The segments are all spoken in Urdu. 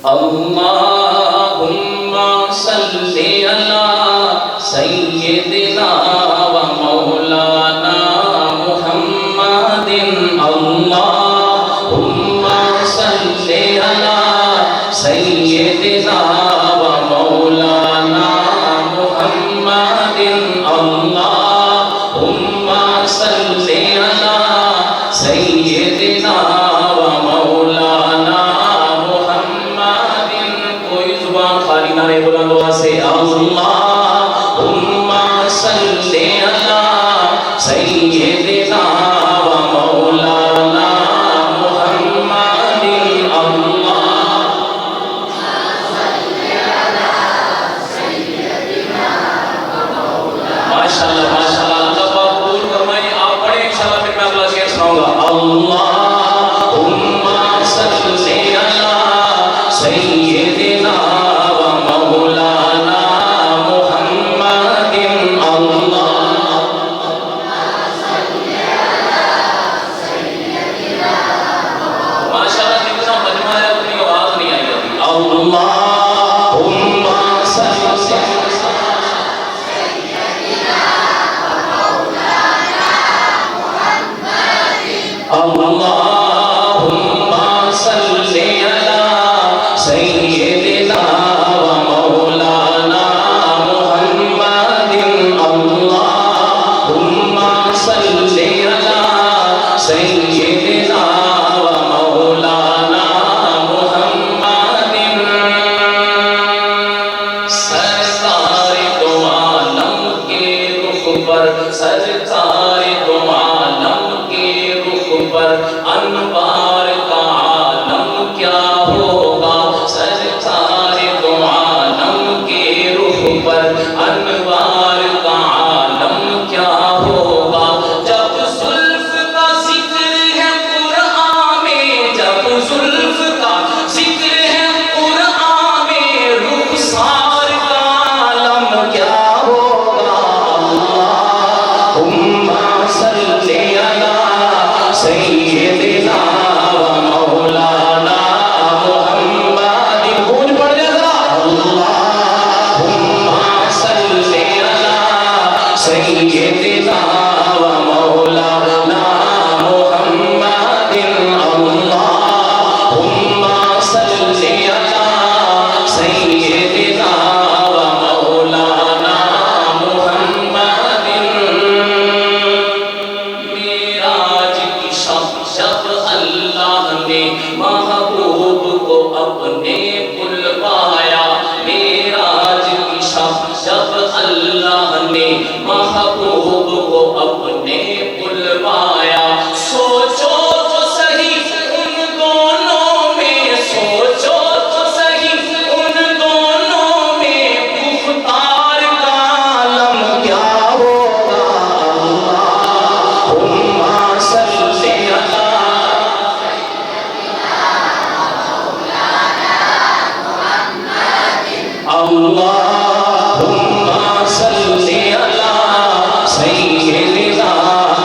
اللهم صل على سيدنا ومولانا محمد اللهم صل على سيدنا ومولانا محمد اللهم صل على سيدنا ومولانا محمد کوئی زبان خالی نہ رہے بلند آواز سے اللهم صل على سيدنا ومولانا محمد اللهم صل على سيدنا ومولانا ماشاءاللہ ماشاءاللہ اللہ پاک قبول فرمائے آپ پڑھیں انشاءاللہ پھر میں اگلا شعر سناؤں گا اللهم صل على سيدنا ومولانا محمد اللهم صل على سيدنا ماشاءاللہ جتنا مجمع ہے اتنی آواز نہیں آئی ابھی اللهم صل اللهم صل على سيدنا ومولانا محمد اللهم صل على سيدنا ومولانا محمد سرکار دو عالم کے رخ پر سرکار دو عالم کے رخ پر انوار کا عالم کیا ہوگا سرکار دو عالم کے رخ پر انوار کا عالم کیا ہوگا جب زلف کا ذکر ہے قرآن میں جب زلف کا ذکر ہے قرآن میں رخسار کا عالم کیا ہوگا اللهم صل على سيدنا ومولانا محمد گونج پڑھ جائے ذرا اللهم صل على سيدنا ومولانا محمد اللهم صل على سيدنا ومولانا محمد معراج کی شب جب اللہ نے محبوب کو اپنے بلوایا معراج کی شب جب اللہ نے محبوب کو اپنے بلوایا سوچو تو صحیح ان دونوں میں سوچو تو صحیح ان دونوں میں گفتار کا عالم کیا ہوگا اللهم صل على اللهم صل على سيدنا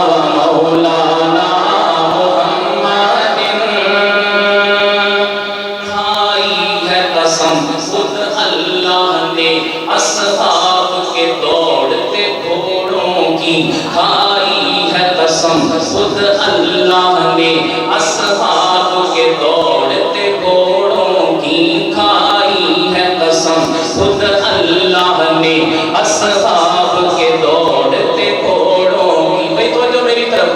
ومولانا محمد کھائی ہے قسم خود اللہ نے اصحاب کے دوڑتے گھوڑوں کی کھائی ہے قسم خود اللہ نے اصحاب کے دوڑتے گھوڑوں کی کھائی ہے قسم خود اللہ نے اصحاب کے دوڑتے گھوڑوں کی بھئی توجہ میری طرف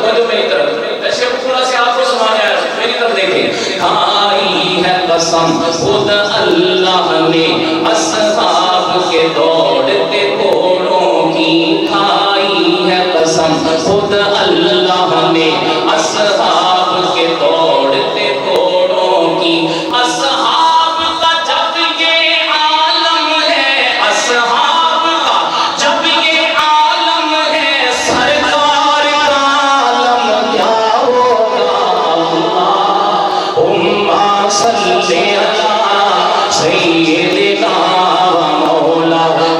تشریف تھوڑا سے آپ کو سمانے آیا میری طرف دیکھیں کھائی ہے قسم خود اللہ نے اصحاب کے دوڑتے گھوڑوں کی کھائی ہے قسم خود اللہ نے اصحاب کے دوڑتے گھوڑوں کی اصحاب کا جب یہ عالم ہے اصحاب کا جب یہ عالم ہے سرکار کا عالم کیا ہوگا اللهم صل على سيدنا ومولانا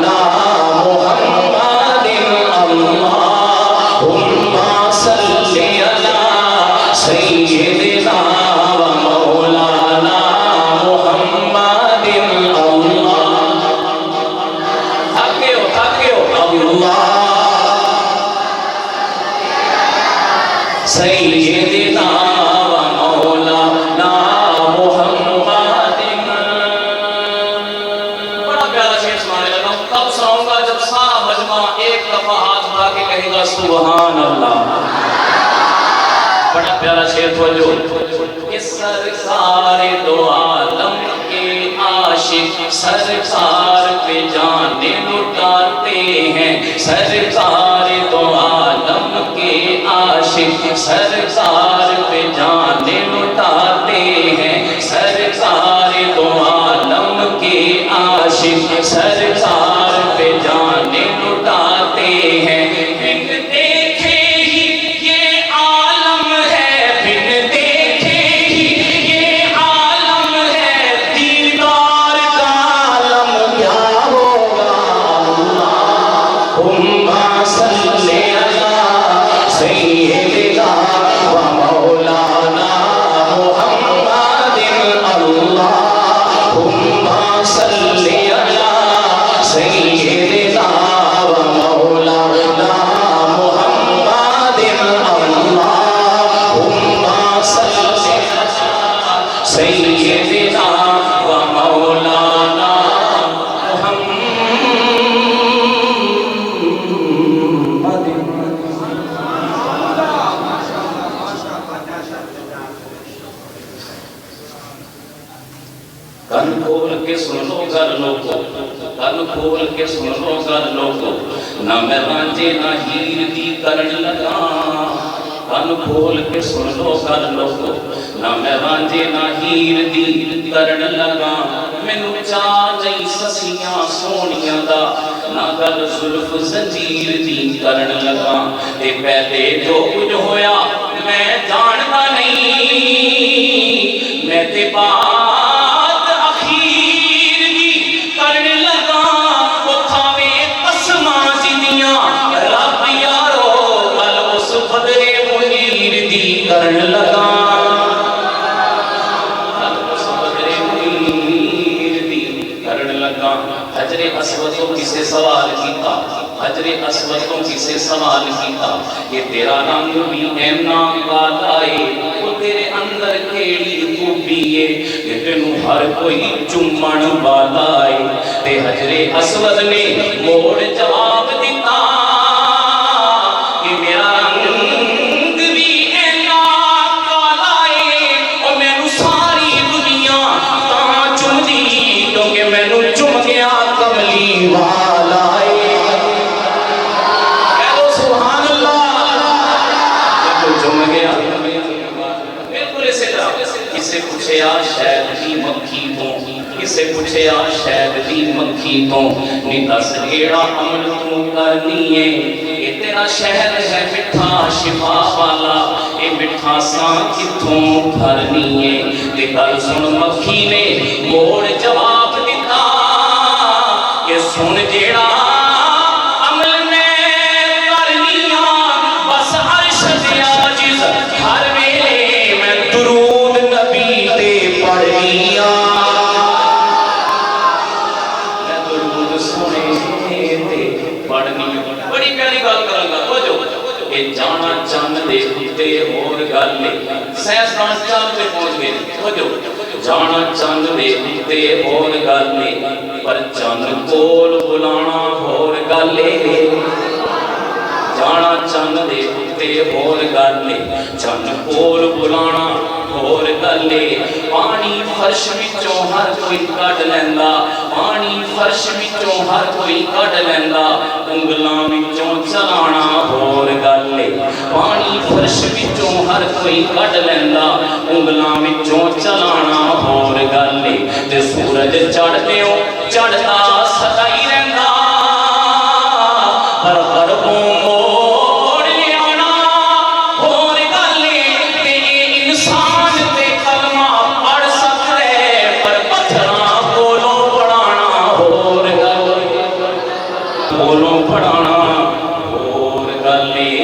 دفعہ ہاتھ اٹھا کے کہے گا سبحان اللہ. بڑا پیارا شعر توجہ. اس سرکار دو عالم کے عاشق سرکار پہ جانے لٹاتے ہیں. سرکار دو عالم کے عاشق سرکار پہ جانے لٹاتے ہیں. سرکار دو عالم کے عاشق سرکار پہ جانے لٹاتے ہیں. کن کھول کے سن لو گر لوگو. کن کھول کے سن لو گر لوگو. نہ میں رانجے نہ ہیر دی کرن لگا. کن کھول کے سن لو گر لوگو. نہ میں رانجے نہ ہیر دی کرن لگا. مینوں چاہ نہیں سسیاں سونیاں دا. نہ گل زلف زنجیر دی کرن لگا. تے پہلے جو کچھ ہویا میں جانتا نہیں. میں تے بات کرن لگا. کرن لگا. حجر اسود کو کسے سوال کیتا. حجر اسود کو کسے سوال کیتا. یہ تیرا رنگ بھی اینا کالا ہے. وہ تیرے اندر کیڑی خوبی ہے کہ تینوں ہر کوئی چمن والا ہے. تے حجر اسود نے موڑ جواب دیتا کہ میرا کسے پوچھیا شہد دی مکھی تو نی دس کیڑا عمل تو کرنی ہے. یہ تیرا شہد ہے مٹھا شفا والا. یہ مٹھا ساں کتھوں بھرنی ہے. تے گل سن مکھی نے موڑ جواب دیتا کہ سن جیڑا عمل میں کرنیاں بس عرش دے عاجز ہر ویلے میں درود نبی تے پڑھنیاں. بڑی پیاری گل کروں گا. یہ جانا چند دے کتے اور گل سائنسدان چاند پہ پہنچ گئے. جانا چند دے کتے اور گل پر چند کول بلانا اور گل. جانا چند دے کتے اور گل چند کول بلانا اور گل. پانی فرش وچوں ہر کوئی کڈ لیندا. پانی فرش وچوں ہر کوئی کڈ لیندا. انگلاں وچوں چلانا اور گل. پانی فرش وچوں ہر کوئی کڈ لیندا. انگلاں وچوں چلانا اور گل. تے سورج چڑھدیوں چڑھدا سدا ہی رہندا. پر غربوں پڑھانا اور گلے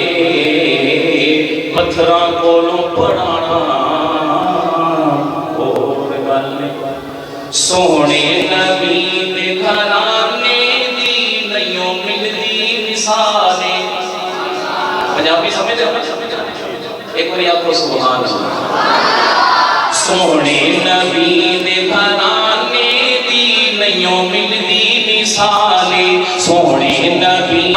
پتھراں کولوں پڑھانا اور گلے. سونے نبی دے گھرانے دی نہیں ملدی مثالے. پنجابی سمجھ ایک بار آپ کو سبحان اللہ. سونے نبی دے گھرانے دی نہیں ملدی مثالے. سونے نبی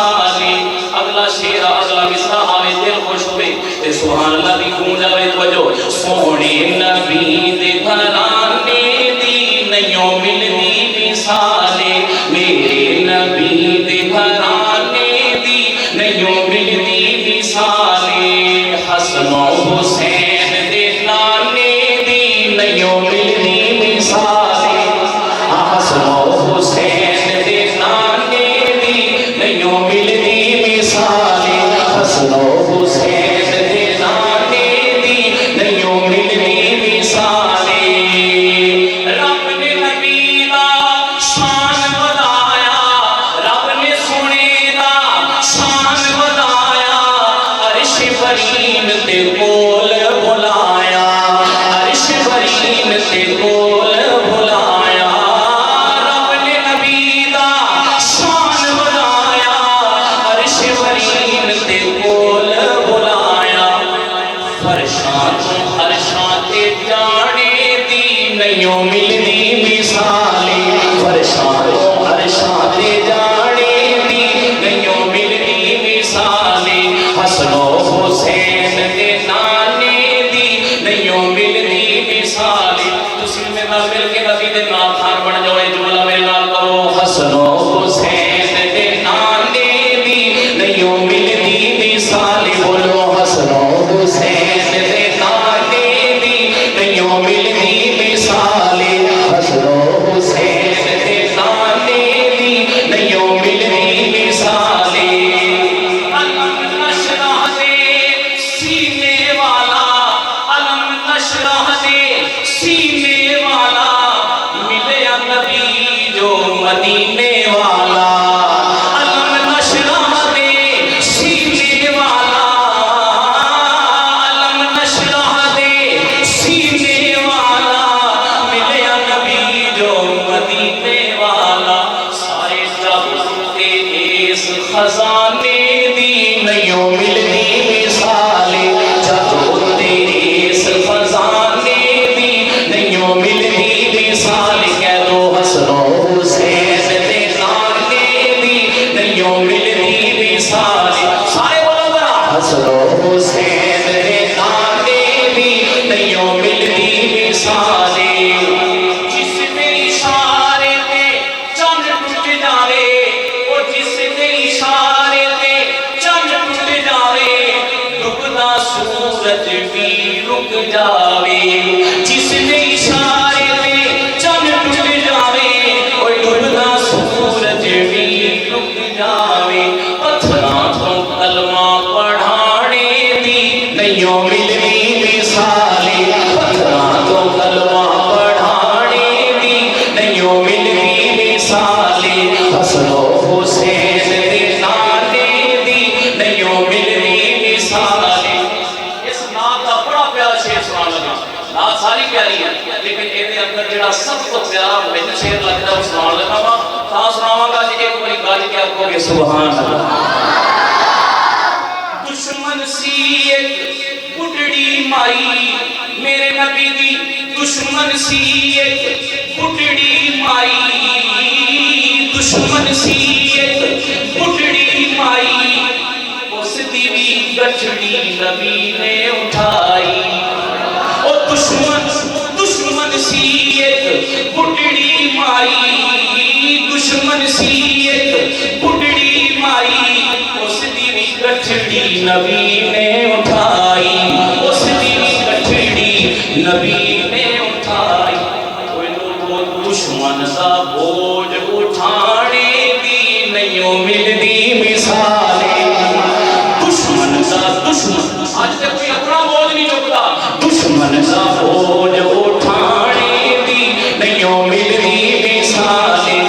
مثالے اگلا شیر اگلا مصرع آوے دل خوش ہوئے تے سبحان اللہ دی گونج آوے توجہ سونے نبی دے گھرانے دی نیوں ملدی مثالے میرے نبی دے گھرانے دی نیوں ملدی مثالے حسن و حسین دے نانے دی نیوں ملدی مثالے حسن و حسین دے نانے دی نیوں ملدی مثالے حسن و حسین دے نانے دی نیوں ملدی مثالے رب نے نبی دا شان ودایا رب نے سنے دا شان ودایا عرش برین تے کول بلایا عرش برین تے کول بلایا رب نے نبی دا شان ودایا عرش برین تے کول بلایا فرشاں تو عرشاں تے جانے دی نیوں ملدی مثالے فرشاں تو عرشاں تے جانے دی نیوں ملدی مثالے حسن و حسین دے نانے دی نیوں ملدی مثالے تسی میرے نال مل کے نبی دے نام خان بن جاؤ اے جملہ میرے نال کرو حسن و حسین دے نانے دی نیوں ملدی مثالے بولو حسن و حسین دے نانے دی نیوں ملدی مثالے حسن و حسین دے نانے دی نیوں ملدی مثالے علم نشرح دے سینے والا علم نشرح دے سینے والا ملیا نبی جو مدینے والا علم نشرح دے سینے والا علم نشرح دے سینے والا ملیا نبی جو مدینے والا سارے جب تے اس خزانے دی نیوں ملدی مثالے جب تے اس خزانے دی نیوں ملدی مثالے کہہ دو حسن و حسین دے نانے دی نیوں ملدی مثالے سارے بولو ذرا حسن و حسین دے نانے دی نیوں ملدی مثالے جس دے اشارے تے چند ٹوٹ جاوے اور جس دے اشارے تے چند ٹوٹ جاوے ڈوبدا سورج بھی رک جاوے جس دے اشارے تے چند ٹوٹ جاوے اور ڈوبدا سورج بھی رک جاوے پتھراں تو کلمہ پڑھانے دی نیوں ملدی مثالے پتھراں تو کلمہ پڑھانے دی نیوں ملدی مثالے حسن و حسین دے نانے دی نیوں ملدی مثالے اس نام کا بڑا پیارا شعر سنان لگا نام ساری پیاری ہے لیکن اے دے اندر جڑا سب تو پیارا مجھے شعر لگتا ہے وہ سنان لگا وا تا سناواں گا جی ایک بڑی گل کے آپ کو کہ سبحان اللہ دشمن سی ایک بڈڑی مائی میرے نبی دی دشمن سی ایک بڈڑی مائی دشمن سی ایک بڈڑی مائی اس دی بھی گٹھڑی نبی نے اٹھائی او دشمن سی ایک بڈڑی مائی دشمن سی ایک بڈڑی مائی اس دی بھی گٹھڑی نبی نے اٹھائی اس دی بھی گٹھڑی نبی نے اٹھائی کوئی لوگوں دشمن دا بوجھ اٹھانے دی نیوں ملدی مثالے دشمن دا دشمن آج تک کوئی اپنا بوجھ نہیں چکتا دشمن دا بوجھ اٹھانے دی نیوں ملدی مثالے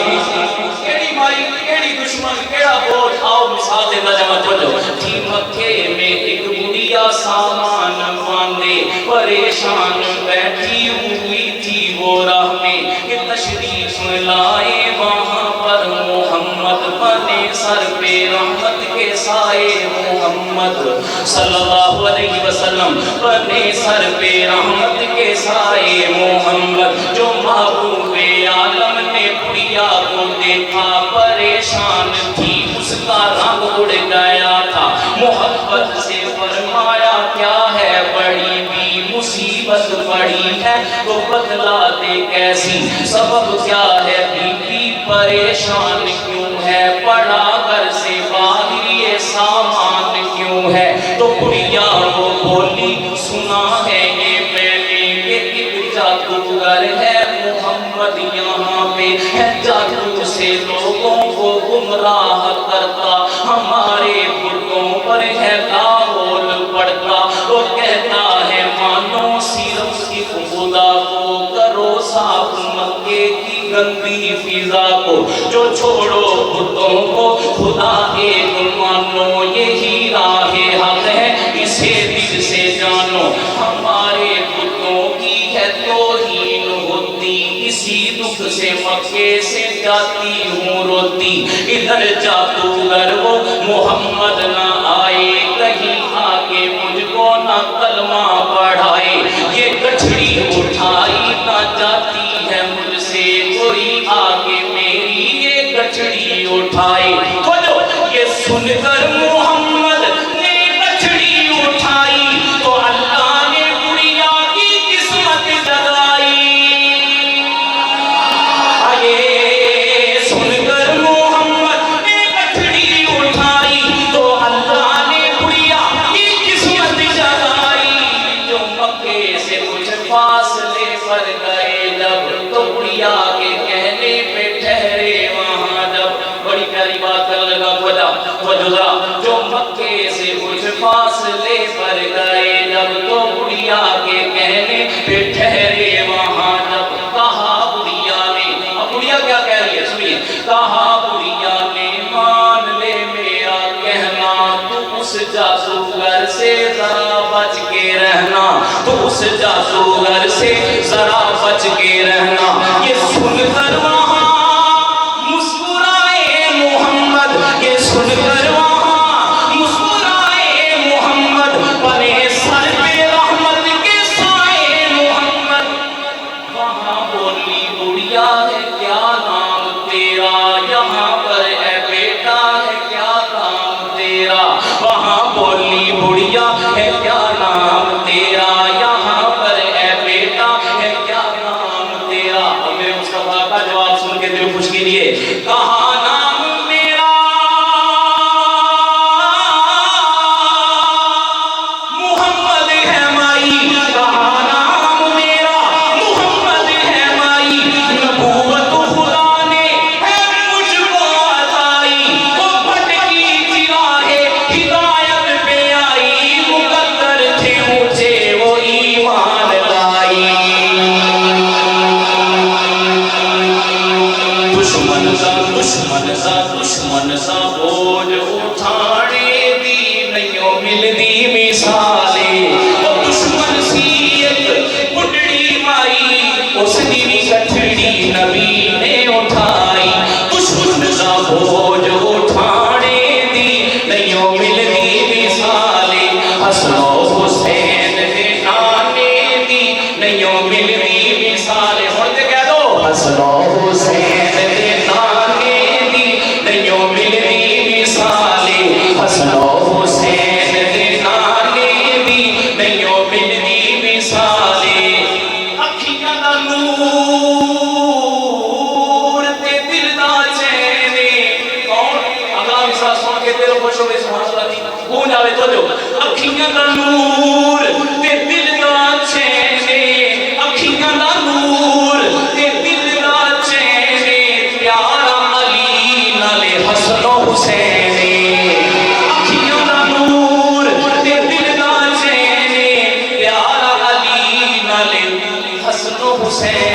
کیڑی مائی کیڑی دشمن کیڑا بوجھ آؤ مثال دینا جمع جو تھی مکے میں ایک بڑیا سامان باندھے پریشان بیٹھی ہوئی تھی وہ راہ میں کہ تشریف لائے وہاں پر محمد بنے سر پہ رحمت کے سائے محمد صلی اللہ علیہ وسلم بنے سر پہ رحمت کے سائے محمد جو محبوب عالم نے بڑیا کو دیکھا پریشان تھی اس کا رنگ اڑ گیا تھا محبت سے فرمایا کیا ہے بڑی بھی مصیبت پڑی ہے تو بتلا دے کیسی سبب کیا ہے بی بی پریشان کیوں ہے پڑا گھر سے باہر یہ سامان کیوں ہے تو بڑھیا وہ بولی سنا ہے یہ میں نے کہ ایک جادوگر ہے محمد یہاں پہ ہے جادو سے لوگوں کو گمراہ کرتا ہمارے بتوں پر ہے لاحول پڑتا وہ کہتا ہے مانو صرف خدا کو کرو صاف مکے کی گندی فضا کو جو چھوڑو بتوں کو خدا ایک مانو یہی راہ حق ہے اسے دل سے جانو ہمارے بتوں کی ہے توہین ہوتی اسی دکھ سے مکے سے جاتی ہوں روتی ادھر جادوگر وہ محمد نہ آئے کہیں آگے مجھ کو نہ کلمہ پڑھائے یہ گٹھڑی اٹھائی نہ جاتی ہے مجھ سے کوئی آگے میری یہ گٹھڑی اٹھائی یہ سن کر محمد نے گٹھڑی اٹھائی تو اللہ نے بڑھیا کی قسمت جگائی یہ سن کر محمد نے گٹھڑی اٹھائی تو اللہ نے بڑھیا کی قسمت جگائی جو مکے سے کچھ فاصلے پر گئے جب تو بڑھیا کے کہنے پہ ٹھہرے وہاں جب بڑی پیاری بات کر لگا وجہ جو مکے سے کچھ فاصلے پر گئے جب تو بڑھیا کے کہنے پہ ٹھہرے وہاں جب کہا بڑھیا نے اب بڑھیا کیا کہہ رہی ہے سنیے کہا بڑھیا نے مان لے میرا کہنا تو اس جادوگر سے ذرا بچ کے رہنا تو اس جادوگر سے ذرا بچ کے رہنا یہ سن کر وہاں مسکرائے محمد یہ سن کر وہاں مسکرائے محمد بنے سر پہ رحمت کے سائے محمد وہاں بولی بڑھیا ہے کیا نام تیرا یہاں پر اے بیٹا ہے کیا نام تیرا وہاں بولی بڑھیا ہے کیا نام تیرا یہاں پر اے بیٹا ہے کیا نام تیرا اور میرے مصطفیٰ کا جواب سن کے دل خوش کیجئے کہا نام میرا محمد ہے مائی کہا نام میرا محمد ہے مائی نبوت خدا نے ہے مجھ کو عطائی وہ بھٹکی تھی راہ ہدایت پہ آئی مقدر تھے مجھے وہ ایمان لائی دشمن سا بوجھ اٹھانے دی نہیں ملتی مثالیں وہ دشمن سی ایک بڑھڑی مائی اس دی گٹھڑی نبی نے اٹھائی دشمن سا بوجھ اٹھانے دی نہیں ملتی مثالیں حسن و حسین دے نانے دی نہیں ملتی مثالیں ہوتے کہہ دو حسن و حسین دے نانے دی نہیں ملتی مثالیں حسن و حسین دے نانے دی نہیں ملتی مثالیں اکھیاں دا نور تے دل دا چین کون اگلا مثال سن کے دل خوش ہوئے سبحان اللہ دی گونج آوے تو جو اکھیاں دا نور تے دل دا چین اکھیاں دا نور تے دل دا چین پیارا علی نالے حسن و حسین اکھیاں دا نور تے دل دا چین پیارا علی نالے حسن و حسین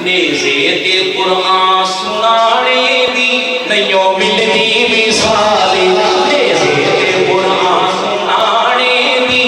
نیزے تے قرآن سنانے دی نہیں ملتی مثالیں نیزے تے قرآن سنانے دی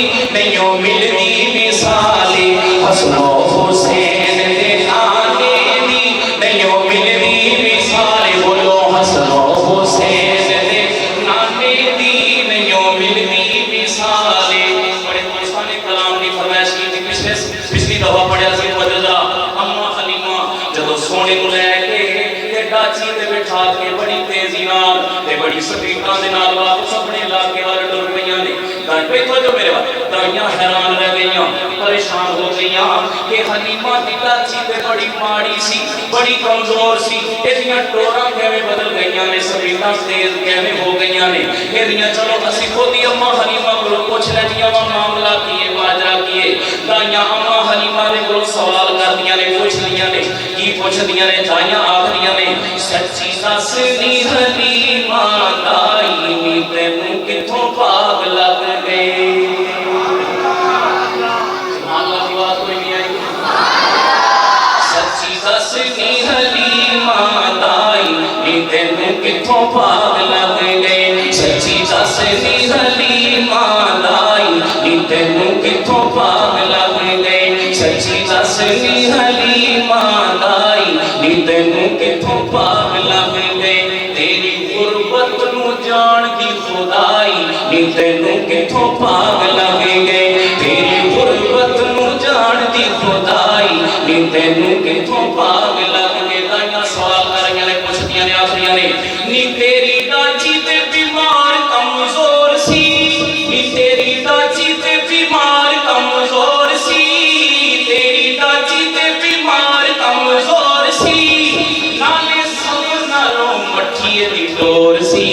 بڑیاں حیران رہ گئیاں پریشان ہو گئیاں کہ حلیمہ دی چاچی تے بڑی ماڑی سی بڑی کمزور سی ایدیاں ٹوراں کیویں بدل گئیاں نے سپیٹاں تیز کیویں ہو گئیاں نے ایدیاں چلو اسی خودی اماں حلیمہ کو پوچھ لیندیاں وا معاملہ کیے ماجرا کیے دائیاں اماں حلیمہ نے کو سوال کردیاں نے پوچھ لیاں نے کی پوچھ دیاں نے دائیاں آخریاں نے سچی دس نی حلیمہ دائی تینوں کتھوں پاگ لگ گئے سچی حلیمہ دائی تینوں کتھوں پاگ لگ گئے سچی دسنی حلیمہ دائی تینوں کتھوں پاگ لگ گئے سچی دسنی حلیمہ دائی تینوں کتھوں پاگ لگ گئے تیری غربت نو جان دی خدائی تینوں کتھوں پاگ لگ گئے تیری غربت نو جان دی خدائی تینوں کتھوں پاگ لگ گئے دائیاں سوال کر رہی نے پوچھ دیا نے آخریاں نے نی تیری داچی تے بیمار کمزور سی نی تیری داچی تے بیمار کمزور سی تیری داچی تے بیمار کمزور سی نالے سب نالوں مٹھیے دی ڈور سی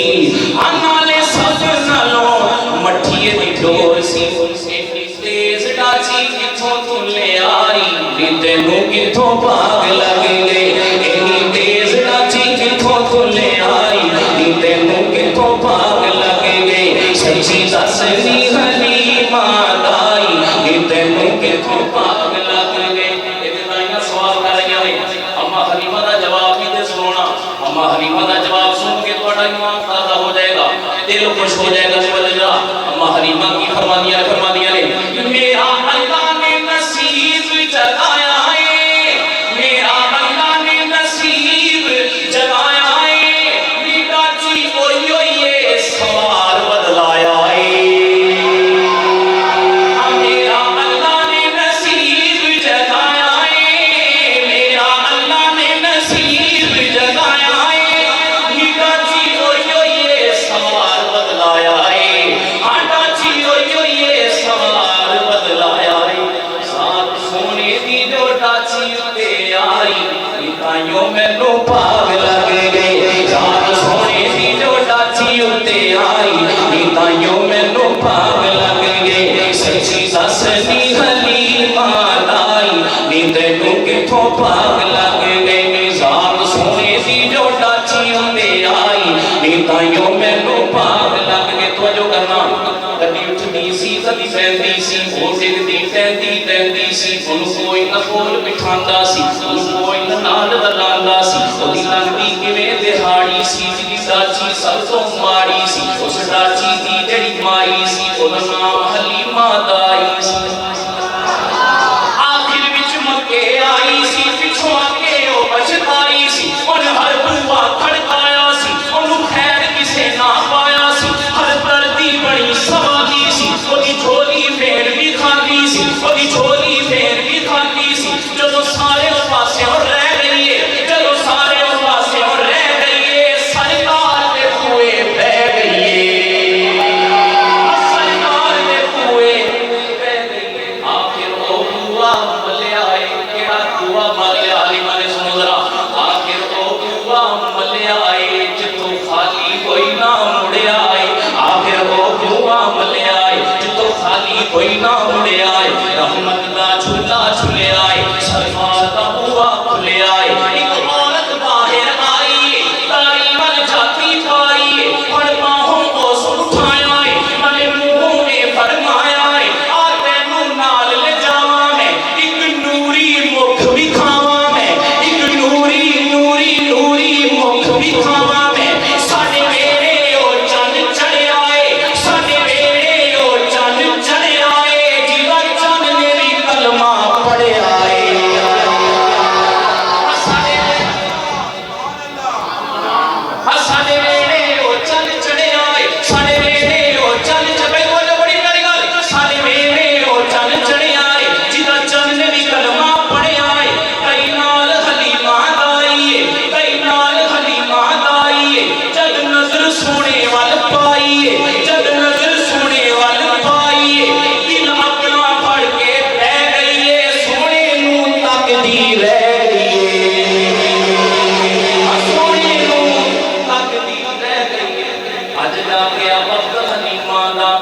نالے سب نالوں مٹھیے دی ڈور سی تیز ڈاچی کتھوں تو لے آئی تینوں کتھوں پاگ لگ گئے اینی تیز ڈاچی کتھوں تو لے آئی تینوں کتھوں پاگ لگ گئے سچی دسنی حلیمہ دائی تینوں کتھوں پاگ لگ گئے یہ دائیاں سوال کر رہی ہیں اماں حلیمہ دا جواب بھی دے سنونا اماں حلیمہ دا جواب سن کے تھوڑا ایمان تازہ ہو جائے گا دل خوش ہو جائے گا سمجھ جا اماں حلیمہ کی فرمانیاں نے میرا اللہ نے نصیب جگایا ہے میرا اللہ نے نصیب جگایا ہے میرا چی یہ سوار بدلایا ہے میرا اللہ نے نصیب جگایا ہے میرا اللہ نے نصیب جگایا ہے میرا چی یہ سوار بدلایا ہے آٹا چی یہ سوار بدلایا ہے ساتھ سونے دی جو ڈاچی اتے آئی تائیوں میں نو پاگ لگ گئے ساتھ سونے دی جو ڈاچی اتے آئی تائیوں میں نو پاگ لگ گئے سچی دسنی حلیمہ دائی تینوں کتھوں پاگ لگ گئے ساتھ سونے دی جو ڈاچی اتے آئی تائیوں میں نو پاگ لگ گئے توجہ کرنا کدی اٹھنی سی کدی پہندی سی وہ ڈگدی پہندی سی انہوں کوئی نہ کول بٹھاندا سی انہوں کوئی نہ نال دلاندا سی وہ دی لگدی کیویں دہاڑی سی جی ڈاچی سب تو ماڑی سی اس ڈاچی دی جڑی مائی سی اوندا نام حلیمہ دائی سی آخر وچ مکے آئی سی پچھوں کے او پچھتائی سی ان ہر بوا کھڑکایا سی انہوں خیر کسے نہ پایا سی ہر دردی بڑی سوادی سی وہی جھولی پھیر بھی کھاندی سی وہی جھولی پھیر بھی کھاندی سی جدو سارے پاسے اور رہ گئی ہے جدو سارے پاسے اور رہ گئی ہے سرکار دے ہوئے بہ گئی ہے سرکار دے ہوئے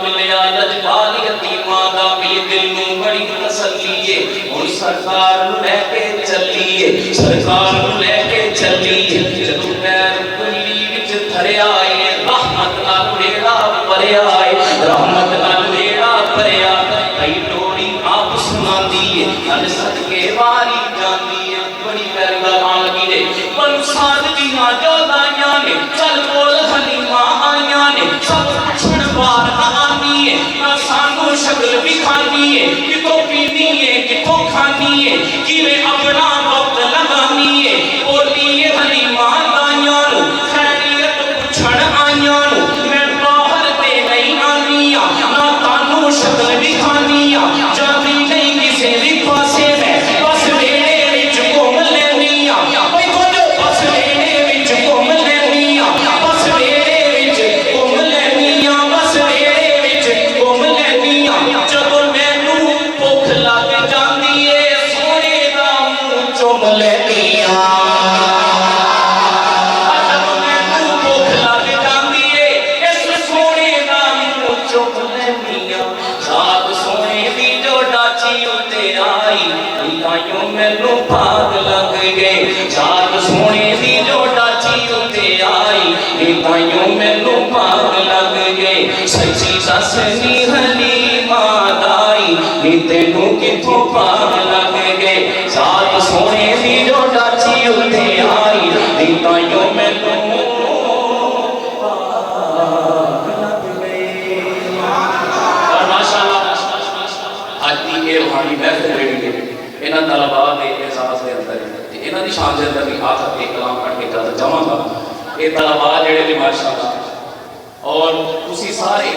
ملیا لجپال یتیماں دا بھی دل نوں بڑی تسلی ہے ہن سرکار نوں لے کے چلیے سرکار نوں لے کے چلیے جدوں پیر گلی وچ دھریا اے رحمت نال بیڑا بھریا اے رحمت نال بیڑا بھریا کئی ٹوڑی آپ سناندی ہے ہن صدقے واری جاندی ہے بڑی پیاری گل آن لگی نے بن ساد دیاں جودائیاں نے چل کول حلیمہ آئیاں نے سب پچھڑ بار آنی ہے نہ سانو شکل بھی کھانی ہے کتوں پینی ہے کتوں کھانی ہے کیویں اپنا وقت لگانی ہے بولی ہے حلیمہ آئیاں نو خیریت پچھڑ آئیاں نو میں باہر تے نہیں آنی نہ تانو شکل بھی کھانی جاندی نہیں کسے بھی پاسے میں بس ویڑے وچ گھوم لینی بھائی کچھ بس ویڑے وچ گھوم لینی بس ویڑے وچ گھوم لینی بس ویڑے وچ گھوم لینی جدوں مینوں بھوک لگ جاندی اے سونے دا منہ چوم لینی جدوں مینوں بھوک لگ جاندی اے اس سونے دا منہ چوم لینی ذات سونے دی جو ڈاچی اُتے آئی تائیوں مینوں بھاگ لگ گئے ذات سونے دی جو ڈاچی اُتے آئی تائیوں مینوں بھاگ لگ گئے سچی سس نی حلیمہ دائی تینوں کتھوں بھاگ لگ گئے ذات سونے دی جو ڈاچی اُتے آئی تائیوں مینوں روحانی محفل جڑی ہے انہاں طلباء دے احساس دے اندر انہاں دی شان دے اندر بھی آخر کے کلام پڑھ کے کر جاواں گا یہ طلباء جڑے نے ماشاءاللہ اور اسی سارے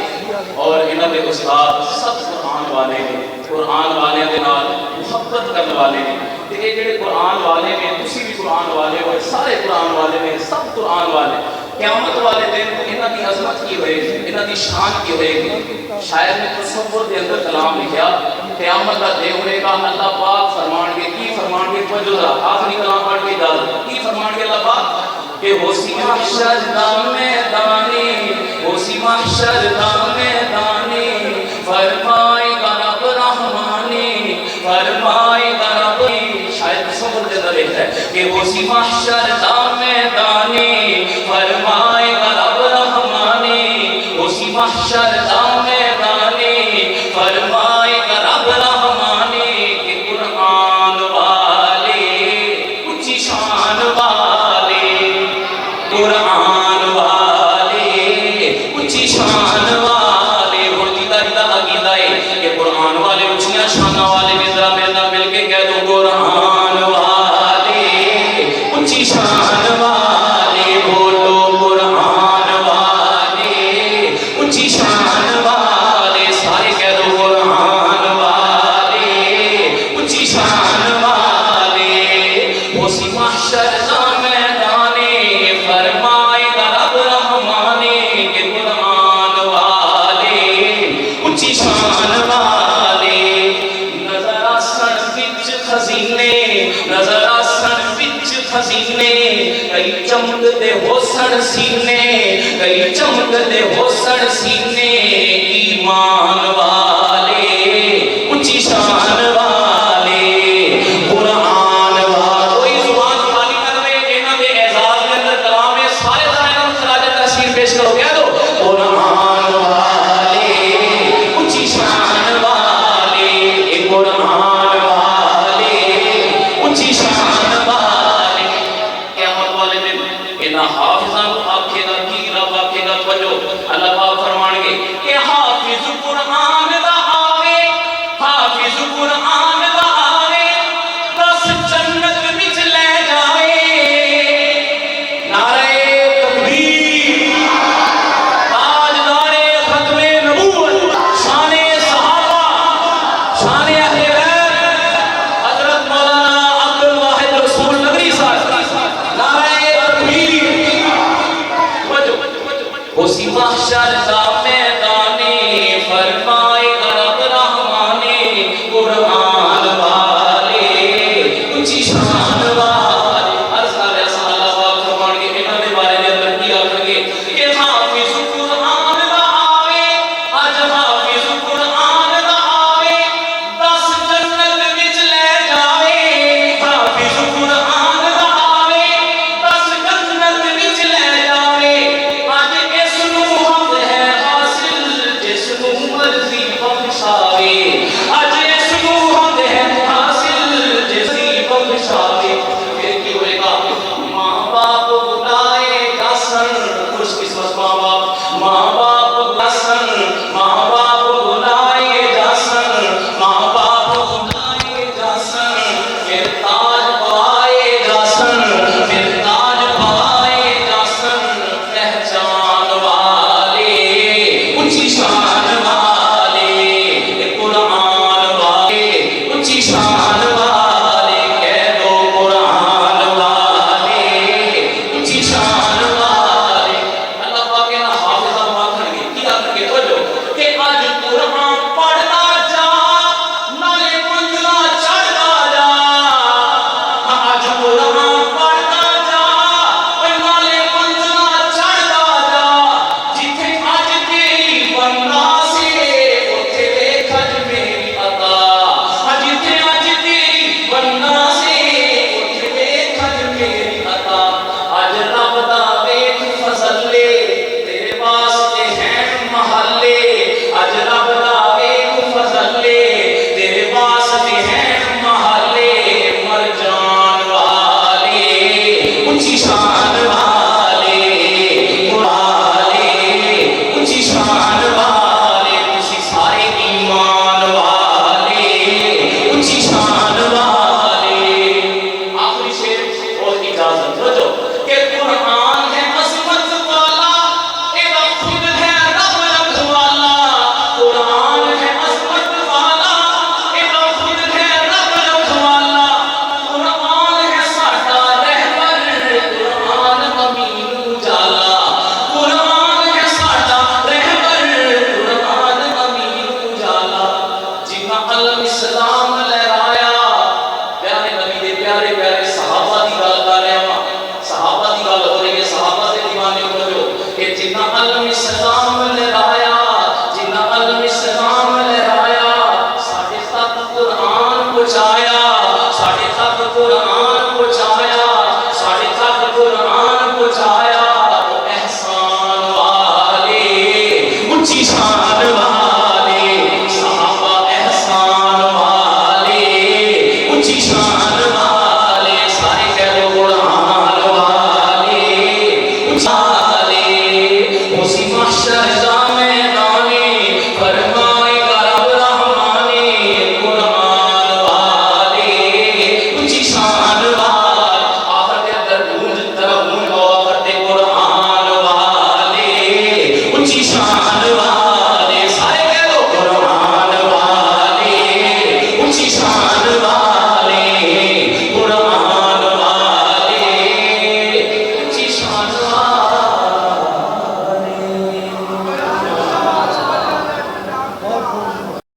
اور انہاں دے استاد سب قرآن والے نے قرآن والے دے نال محبت کرنے والے نے تے یہ جڑے قرآن والے نے تسی بھی قرآن والے ہو سارے قرآن والے نے سب قرآن والے قیامت والے دن انہاں دی عظمت کی ہوئے گی انہاں دی شان کی ہوئے گی شاعر نے تصور دے اندر کلام لکھیا قیامت کا دے ہوئے گا اللہ پاک فرمان کے کی فرمان کے توجہ ذرا آخری کلام پڑھ کے اجازت کی فرمان کے اللہ پاک کہ ہوسی محشر دا میدانے ہوسی محشر دا میدانے فرمائے گا رب رحمانے فرمائے گا رب شاید تصور دے اندر ہے کہ ہوسی محشر دا میدانے فرمائے گا رب رحمانے ہوسی محشر دا میدانے فرمائے گا رب رحمانے کہ قرآن والے اونچی شان والے قرآن والے اونچی شان والے بڑی دا عقیدہ ہے کہ قرآن والے اونچیاں شان والے نے ذرا میرے نال مل کے کہہ دو قرآن والے اونچی شان والے بولو قرآن والے اونچی شان والے سارے کہہ دو قرآن والے اونچی شان والے اسی محشر دا میدانے فرمائے گا رب رحمانے کہ قرآن والے اونچی شان والے نظر آسن وچ خزینے نظر آسن وچ خزینے کئی چمک دے حسن سینے کئی چمک دے حسن سینے ایمان والے اونچی شان والے قرآن والے کوئی زبان خالی نہ رہے انہاں دے اعزاز دے اندر کلام ہے سارے انہاں نوں خراج تحسین پیش کرو کہہ دو قرآن والے اونچی شان والے قرآن والے اونچی شان والے قیامت والے دن انہاں حافظاں نوں آکھے گا کی رب آکھے گا توجہ اللہ پاک فرمان گے کہ حافظ قرآن اونچی شان